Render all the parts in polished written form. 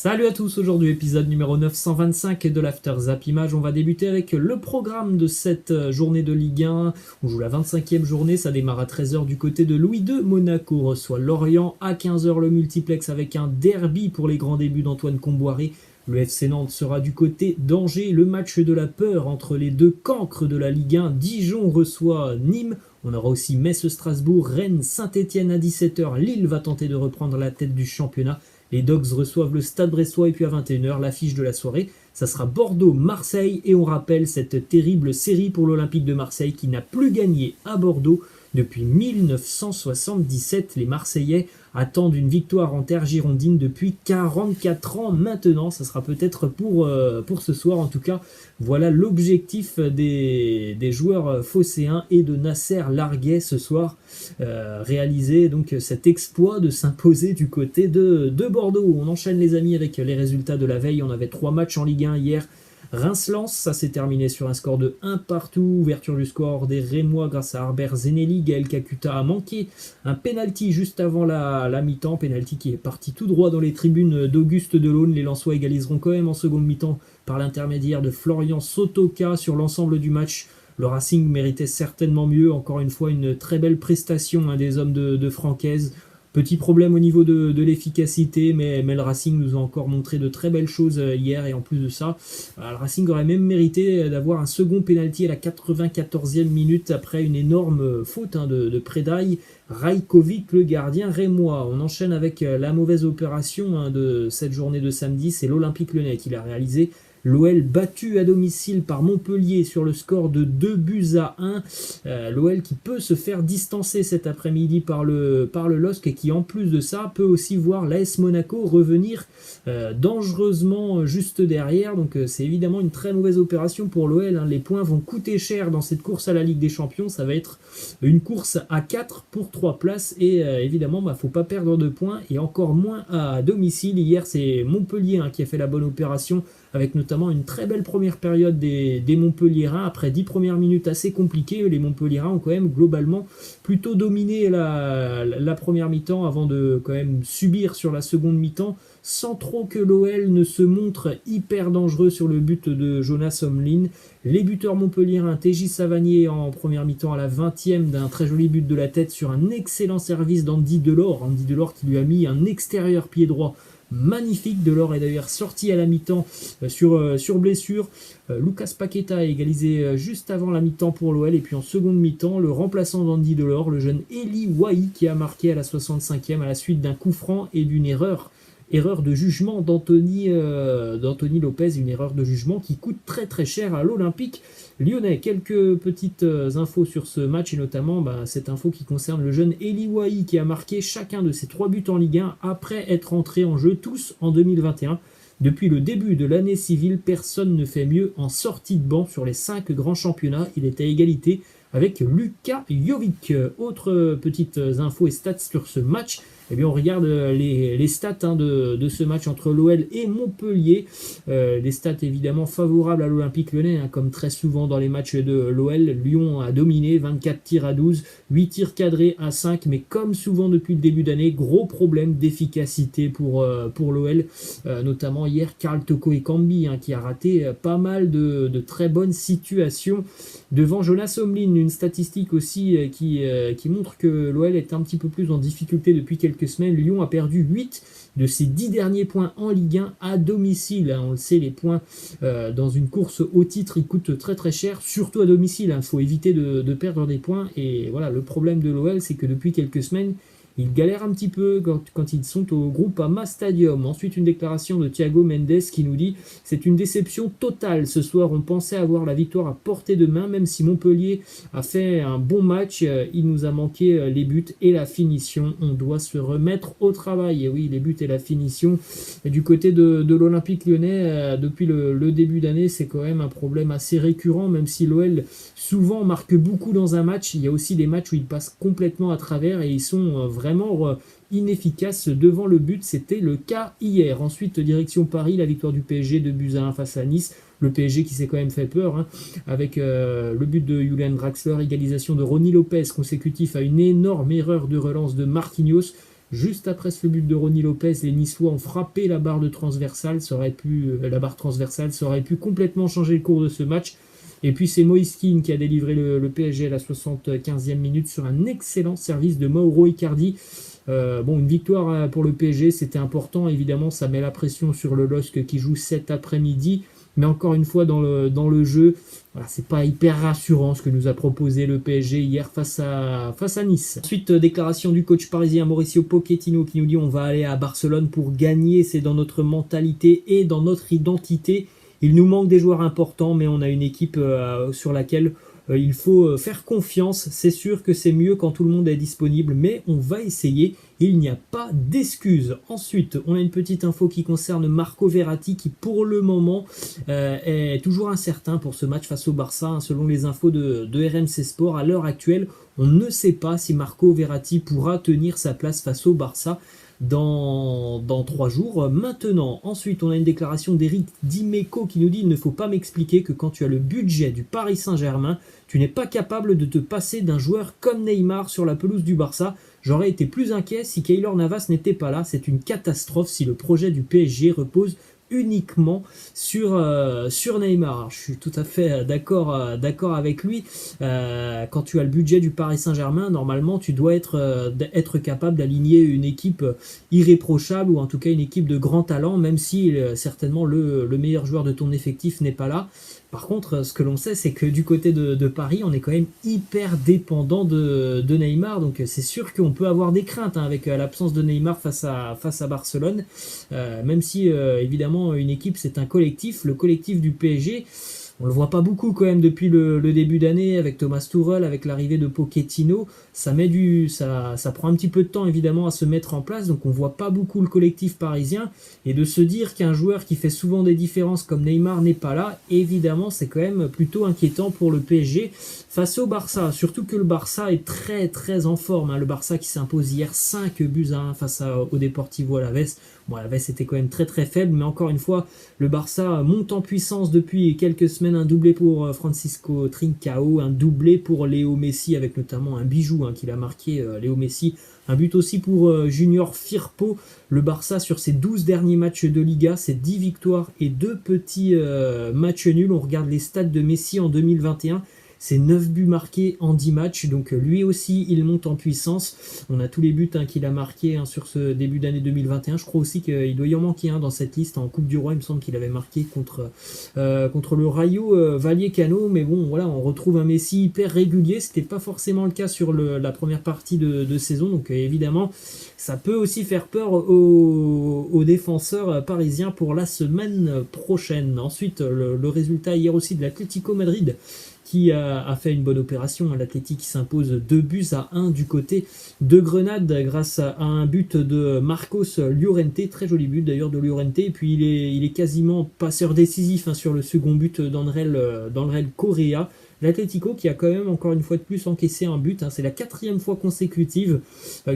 Salut à tous, aujourd'hui épisode numéro 925 de l'After Zap Image. On va débuter avec le programme de cette journée de Ligue 1. On joue la 25e journée, ça démarre à 13h du côté de Louis II. Monaco reçoit Lorient à 15h le multiplex avec un derby pour les grands débuts d'Antoine Comboiré. Le FC Nantes sera du côté d'Angers, le match de la peur entre les deux cancres de la Ligue 1. Dijon reçoit Nîmes. On aura aussi Metz-Strasbourg, Rennes, Saint-Etienne à 17h. Lille va tenter de reprendre la tête du championnat. Les Dogs reçoivent le Stade Bressois et puis à 21h, l'affiche de la soirée, ça sera Bordeaux-Marseille et on rappelle cette terrible série pour l'Olympique de Marseille qui n'a plus gagné à Bordeaux depuis 1977. Les Marseillais attendent une victoire en terre girondine depuis 44 ans maintenant. Ça sera peut-être pour ce soir. En tout cas, voilà l'objectif des joueurs phocéens et de Nasser Larguet ce soir. Réaliser donc cet exploit de s'imposer du côté de Bordeaux. On enchaîne les amis avec les résultats de la veille. On avait 3 matchs en Ligue 1 hier. Reims-Lens, ça s'est terminé sur un score de 1 partout. Ouverture du score des Rémois grâce à Harbert Zenelli. Gaël Kakuta a manqué un penalty juste avant la mi-temps. Penalty qui est parti tout droit dans les tribunes d'Auguste Delaune. Les Lensois égaliseront quand même en seconde mi-temps par l'intermédiaire de Florian Sotoka. Sur l'ensemble du match, le Racing méritait certainement mieux. Encore une fois, une très belle prestation des hommes de Francaise. Petit problème au niveau de l'efficacité, mais le Racing nous a encore montré de très belles choses hier, et en plus de ça, le Racing aurait même mérité d'avoir un second pénalty à la 94e minute après une énorme faute de Predaï. Rajkovic, le gardien rémois. On enchaîne avec la mauvaise opération de cette journée de samedi, c'est l'Olympique Lyonnais qui l'a réalisé. L'OL battu à domicile par Montpellier sur le score de 2-1. L'OL qui peut se faire distancer cet après-midi par le LOSC et qui en plus de ça peut aussi voir l'AS Monaco revenir dangereusement juste derrière. Donc c'est évidemment une très mauvaise opération pour l'OL. Les points vont coûter cher dans cette course à la Ligue des Champions. Ça va être une course à 4 pour 3 places et évidemment faut pas perdre de points et encore moins à domicile. Hier c'est Montpellier qui a fait la bonne opération avec notamment une très belle première période des Montpelliérains. Après 10 premières minutes assez compliquées, les Montpelliérains ont quand même globalement plutôt dominé la première mi-temps avant de quand même subir sur la seconde mi-temps, sans trop que l'OL ne se montre hyper dangereux sur le but de Jonas Omlin. Les buteurs montpelliérains, TJ Savanier en première mi-temps à la 20e d'un très joli but de la tête sur un excellent service d'Andy Delors. Andy Delors qui lui a mis un extérieur pied droit magnifique. Delors est d'ailleurs sorti à la mi-temps sur blessure. Lucas Paqueta a égalisé juste avant la mi-temps pour l'OL. Et puis en seconde mi-temps, le remplaçant d'Andy Delors, le jeune Eli Wahi, qui a marqué à la 65e à la suite d'un coup franc et d'une erreur de jugement d'Anthony Lopez, une erreur de jugement qui coûte très très cher à l'Olympique Lyonnais. Quelques petites infos sur ce match et notamment cette info qui concerne le jeune Eli Wahi qui a marqué chacun de ses 3 buts en Ligue 1 après être entré en jeu tous en 2021. Depuis le début de l'année civile, personne ne fait mieux en sortie de banc sur les 5 grands championnats. Il est à égalité avec Luka Jovic. Autre petites infos et stats sur ce match. Eh bien, on regarde les stats de ce match entre l'OL et Montpellier. Les stats évidemment favorables à l'Olympique Lyonnais, comme très souvent dans les matchs de l'OL. Lyon a dominé, 24 tirs à 12, 8 tirs cadrés à 5, mais comme souvent depuis le début d'année, gros problème d'efficacité pour l'OL, notamment hier Karl Toko Ekambi qui a raté pas mal de très bonnes situations devant Jonas Omlin. Une statistique aussi qui montre que l'OL est un petit peu plus en difficulté depuis quelques semaines. Lyon a perdu 8 de ses 10 derniers points en Ligue 1 à domicile. On le sait, les points dans une course au titre, ils coûtent très très cher, surtout à domicile. Il faut éviter de perdre des points. Et voilà, le problème de l'OL, c'est que depuis quelques semaines, ils galèrent un petit peu quand ils sont au Groupama Stadium. Ensuite, une déclaration de Thiago Mendes qui nous dit « C'est une déception totale. Ce soir, on pensait avoir la victoire à portée de main. Même si Montpellier a fait un bon match, il nous a manqué les buts et la finition. On doit se remettre au travail. » Et oui, les buts et la finition. Et du côté de l'Olympique Lyonnais, depuis le début d'année, c'est quand même un problème assez récurrent. Même si l'OL souvent marque beaucoup dans un match, il y a aussi des matchs où ils passent complètement à travers et ils sont vraiment inefficace devant le but. C'était le cas hier. Ensuite, direction Paris, la victoire du PSG 2-1 face à Nice. Le PSG qui s'est quand même fait peur avec le but de Julian Draxler, égalisation de Ronny Lopez consécutif à une énorme erreur de relance de Marquinhos. Juste après ce but de Ronny Lopez, les Niçois ont frappé la barre transversale, ça aurait pu complètement changer le cours de ce match. Et puis c'est Moïse Kean qui a délivré le PSG à la 75e minute sur un excellent service de Mauro Icardi. Une victoire pour le PSG, c'était important, évidemment, ça met la pression sur le LOSC qui joue cet après-midi. Mais encore une fois, dans le jeu, voilà, c'est pas hyper rassurant ce que nous a proposé le PSG hier face à Nice. Ensuite, déclaration du coach parisien Mauricio Pochettino qui nous dit on va aller à Barcelone pour gagner, c'est dans notre mentalité et dans notre identité. Il nous manque des joueurs importants, mais on a une équipe sur laquelle il faut faire confiance. C'est sûr que c'est mieux quand tout le monde est disponible, mais on va essayer. Il n'y a pas d'excuses. Ensuite, on a une petite info qui concerne Marco Verratti qui, pour le moment, est toujours incertain pour ce match face au Barça. Selon les infos de RMC Sport, à l'heure actuelle, on ne sait pas si Marco Verratti pourra tenir sa place face au Barça dans 3 jours. Maintenant, ensuite, on a une déclaration d'Eric Dimeco qui nous dit « Il ne faut pas m'expliquer que quand tu as le budget du Paris Saint-Germain, tu n'es pas capable de te passer d'un joueur comme Neymar sur la pelouse du Barça. J'aurais été plus inquiet si Keylor Navas n'était pas là. C'est une catastrophe si le projet du PSG repose uniquement sur Neymar. » Je suis tout à fait d'accord avec lui. Quand tu as le budget du Paris Saint-Germain, normalement tu dois être capable d'aligner une équipe irréprochable ou en tout cas une équipe de grand talent, même si certainement le meilleur joueur de ton effectif n'est pas là. Par contre, ce que l'on sait, c'est que du côté de Paris, on est quand même hyper dépendant de Neymar. Donc c'est sûr qu'on peut avoir des craintes avec l'absence de Neymar face à Barcelone. Même si, évidemment, une équipe, c'est un collectif. Le collectif du PSG, on le voit pas beaucoup quand même depuis le début d'année avec Thomas Tuchel, avec l'arrivée de Pochettino. Ça prend un petit peu de temps évidemment à se mettre en place, donc on voit pas beaucoup le collectif parisien. Et de se dire qu'un joueur qui fait souvent des différences comme Neymar n'est pas là, évidemment c'est quand même plutôt inquiétant pour le PSG face au Barça. Surtout que le Barça est très très en forme. Le Barça qui s'impose hier 5-1 face au Deportivo Alavés. Bon, Alavés était quand même très très faible, mais encore une fois, le Barça monte en puissance depuis quelques semaines. Un doublé pour Francisco Trincao, un doublé pour Léo Messi avec notamment un bijou qu'il a marqué, Léo Messi. Un but aussi pour Junior Firpo. Le Barça sur ses 12 derniers matchs de Liga, c'est 10 victoires et 2 petits matchs nuls. On regarde les stats de Messi en 2021. C'est 9 buts marqués en 10 matchs, donc lui aussi il monte en puissance. On a tous les buts qu'il a marqués sur ce début d'année 2021. Je crois aussi qu'il doit y en manquer un dans cette liste en Coupe du Roi. Il me semble qu'il avait marqué contre le Rayo Vallecano. Mais bon, voilà, on retrouve un Messi hyper régulier. C'était pas forcément le cas sur la première partie de saison. Donc évidemment, ça peut aussi faire peur aux défenseurs parisiens pour la semaine prochaine. Ensuite, le résultat hier aussi de l'Atlético Madrid qui a fait une bonne opération. L'Athletic qui s'impose 2-1 du côté de Grenade grâce à un but de Marcos Llorente, très joli but d'ailleurs de Llorente, et puis il est quasiment passeur décisif sur le second but d'Andrel Correa. L'Atlético qui a quand même encore une fois de plus encaissé un but. C'est la 4e fois consécutive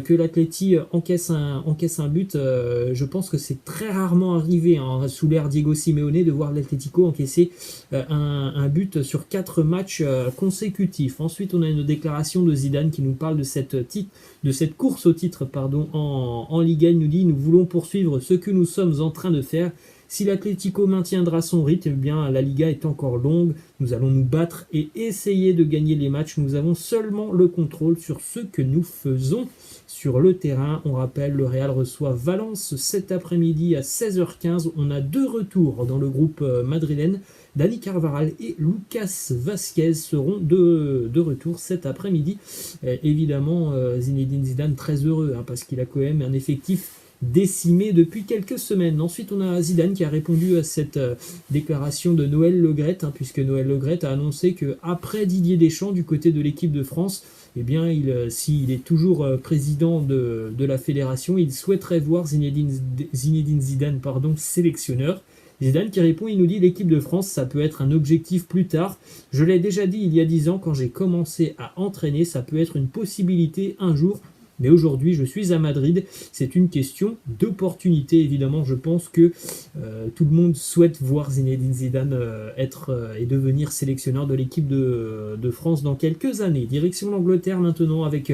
que l'Atleti encaisse un but. Je pense que c'est très rarement arrivé sous l'ère Diego Simeone de voir l'Atlético encaisser un but sur 4 matchs consécutifs. Ensuite, on a une déclaration de Zidane qui nous parle de cette course au titre en Liga. Il nous dit « Nous voulons poursuivre ce que nous sommes en train de faire. Si l'Atlético maintiendra son rythme, eh bien, la Liga est encore longue. Nous allons nous battre et essayer de gagner les matchs. Nous avons seulement le contrôle sur ce que nous faisons sur le terrain. » On rappelle, le Real reçoit Valence cet après-midi à 16h15. On a 2 retours dans le groupe madrilène. Dani Carvajal et Lucas Vazquez seront de retour cet après-midi. Évidemment, Zinedine Zidane très heureux parce qu'il a quand même un effectif décimé depuis quelques semaines. Ensuite, on a Zidane qui a répondu à cette déclaration de Noël Le Graët, puisque Noël Le Graët a annoncé qu'après Didier Deschamps, du côté de l'équipe de France, eh bien, s'il est toujours président de la fédération, il souhaiterait voir Zinedine Zidane sélectionneur. Zidane qui répond, il nous dit « L'équipe de France, ça peut être un objectif plus tard. Je l'ai déjà dit il y a 10 ans quand j'ai commencé à entraîner, ça peut être une possibilité un jour. Mais aujourd'hui, je suis à Madrid. C'est une question d'opportunité, évidemment. Je pense que tout le monde souhaite voir Zinedine Zidane être et devenir sélectionneur de l'équipe de France dans quelques années. Direction l'Angleterre maintenant avec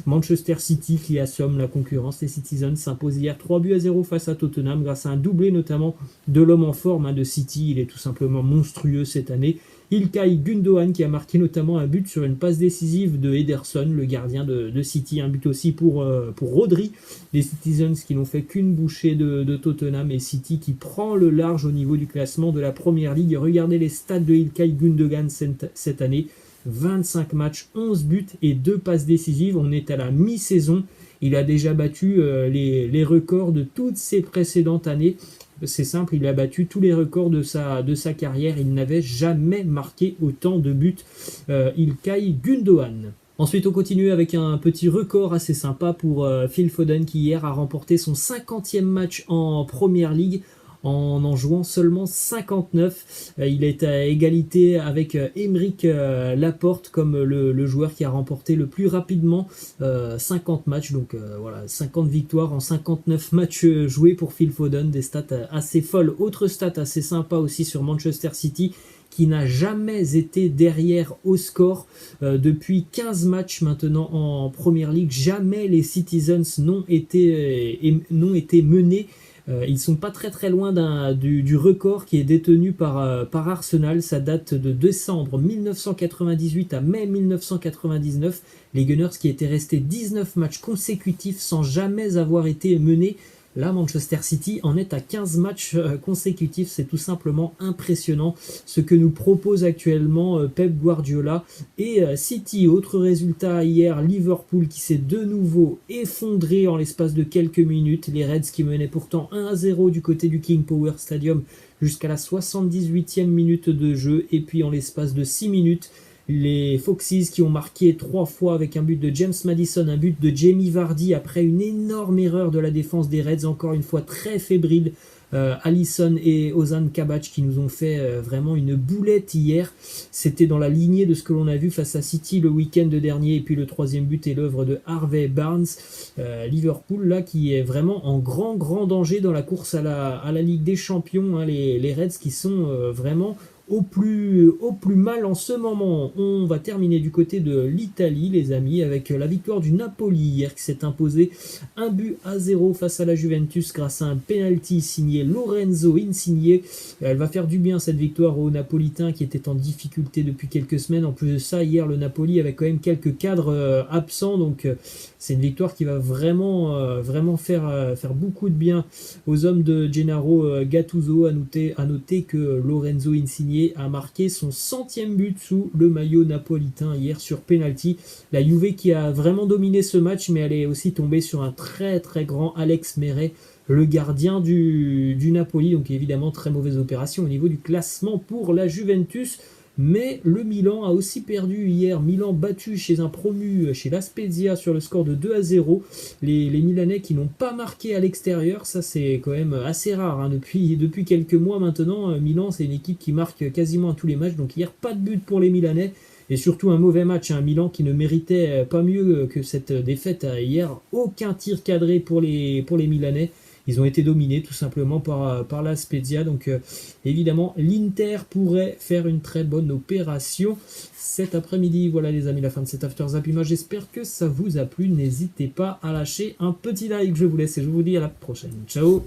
Manchester City qui assomme la concurrence. Les Citizens s'imposent hier 3-0 face à Tottenham grâce à un doublé notamment de l'homme en forme de City. Il est tout simplement monstrueux cette année. Ilkay Gundogan qui a marqué notamment un but sur une passe décisive de Ederson, le gardien de City. Un but aussi pour Rodri. Les Citizens qui n'ont fait qu'une bouchée de Tottenham et City qui prend le large au niveau du classement de la Première Ligue. Regardez les stats de Ilkay Gundogan cette année. 25 matchs, 11 buts et 2 passes décisives. On est à la mi-saison. Il a déjà battu les records de toutes ses précédentes années. C'est simple, il a battu tous les records de sa carrière. Il n'avait jamais marqué autant de buts, Ilkay Gundogan. Ensuite, on continue avec un petit record assez sympa pour Phil Foden qui hier a remporté son 50e match en Première Ligue en jouant seulement 59. Il est à égalité avec Aymeric Laporte comme le joueur qui a remporté le plus rapidement 50 matchs. Donc voilà, 50 victoires en 59 matchs joués pour Phil Foden, des stats assez folles. Autre stat assez sympa aussi sur Manchester City qui n'a jamais été derrière au score depuis 15 matchs maintenant en Première Ligue. Jamais les Citizens n'ont été menés. Ils ne sont pas très loin du record qui est détenu par Arsenal. Ça date de décembre 1998 à mai 1999. Les Gunners qui étaient restés 19 matchs consécutifs sans jamais avoir été menés. Là, Manchester City en est à 15 matchs consécutifs. C'est tout simplement impressionnant ce que nous propose actuellement Pep Guardiola et City. Autre résultat hier, Liverpool qui s'est de nouveau effondré en l'espace de quelques minutes. Les Reds qui menaient pourtant 1-0 du côté du King Power Stadium jusqu'à la 78e minute de jeu. Et puis en l'espace de 6 minutes, les Foxes qui ont marqué 3 fois avec un but de James Maddison, un but de Jamie Vardy après une énorme erreur de la défense des Reds, encore une fois très fébrile. Alisson et Ozan Kabak qui nous ont fait vraiment une boulette hier. C'était dans la lignée de ce que l'on a vu face à City le week-end dernier. Et puis le troisième but est l'œuvre de Harvey Barnes. Liverpool là qui est vraiment en grand danger dans la course à la Ligue des Champions. Les Reds qui sont vraiment au plus mal en ce moment. On va terminer du côté de l'Italie, les amis, avec la victoire du Napoli hier qui s'est imposé 1-0 face à la Juventus grâce à un penalty signé Lorenzo Insigne. Elle va faire du bien cette victoire aux Napolitains qui étaient en difficulté depuis quelques semaines. En plus de ça, hier le Napoli avait quand même quelques cadres absents, donc c'est une victoire qui va vraiment faire beaucoup de bien aux hommes de Gennaro Gattuso. À noter que Lorenzo Insigne a marqué son 100e but sous le maillot napolitain hier sur penalty. La Juve qui a vraiment dominé ce match, mais elle est aussi tombée sur un très grand Alex Meret, le gardien du Napoli. Donc évidemment très mauvaise opération au niveau du classement pour la Juventus. Mais le Milan a aussi perdu hier. Milan battu chez un promu, chez la Spezia, sur le score de 2-0. Les Milanais qui n'ont pas marqué à l'extérieur, ça c'est quand même assez rare. Depuis quelques mois maintenant, Milan c'est une équipe qui marque quasiment à tous les matchs. Donc hier, pas de but pour les Milanais. Et surtout un mauvais match, un Milan qui ne méritait pas mieux que cette défaite hier. Aucun tir cadré pour les Milanais. Ils ont été dominés tout simplement par la Spezia. Donc évidemment, l'Inter pourrait faire une très bonne opération cet après-midi. Voilà les amis, la fin de cet After Zap Image. J'espère que ça vous a plu. N'hésitez pas à lâcher un petit like. Je vous laisse et je vous dis à la prochaine. Ciao.